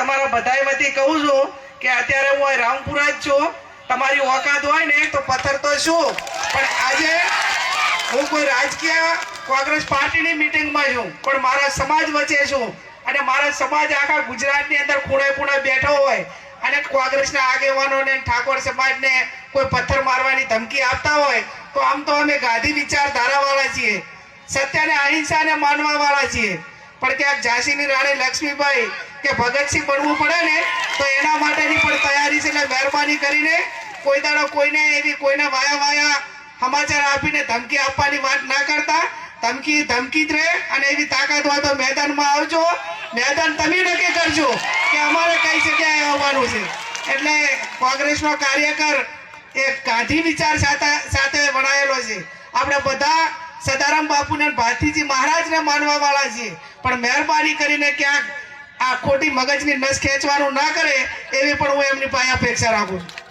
તમારા બધાય વતી કહું છું કે અત્યારે હું અહીં રામપુરા જ છું. તમારી ઓકાત હોય ને તો પથ્થર તો શું, પણ આજે હું કોઈ રાજકીય કોંગ્રેસ પાર્ટીની મિટિંગમાં છું, પણ મારા સમાજ વચ્ચે છું. અને મારા સમાજ આખા ગુજરાતની અંદર ખૂણે ખૂણે બેઠો હોય અને કોંગ્રેસના આગેવાનોને ઠાકોર સમાજને કોઈ પથ્થર મારવાની ધમકી આપતા હોય તો આમ તો અમે ગાંધી વિચારધારાવાળા છીએ, સત્યને અહિંસાને માનવાવાળા છીએ. પણ ક્યાંક ઝાંસીની રાણી લક્ષ્મીબાઈ કે ભગતસિંહ બનવું પડે ને તો એના માટેની પણ તૈયારી છે. એટલે મહેરબાની કરીને કોઈ દાડો કોઈને એવી કોઈને વાયા સમાચાર આપીને ધમકી આપવાની વાત ના કરતા. ધમકી જ રહે અને એવી તાકાત હોય તો મેદાનમાં આવજો. મેદાન તમે નક્કી કરજો કે અમારે કઈ જગ્યાએ આવવાનું છે. એટલે કોંગ્રેસનો કાર્યકર એક ગાંધી વિચાર સાથે વણાયેલો છે. આપણે બધા સદારામ બાપુને ભારતીજી મહારાજને માનવા વાળા છીએ, પણ મહેરબાની કરીને ક્યાંક આ ખોટી મગજની નસ ખેંચવાનું ના કરે એવી પણ હું એમની પાસે અપેક્ષા રાખું છું.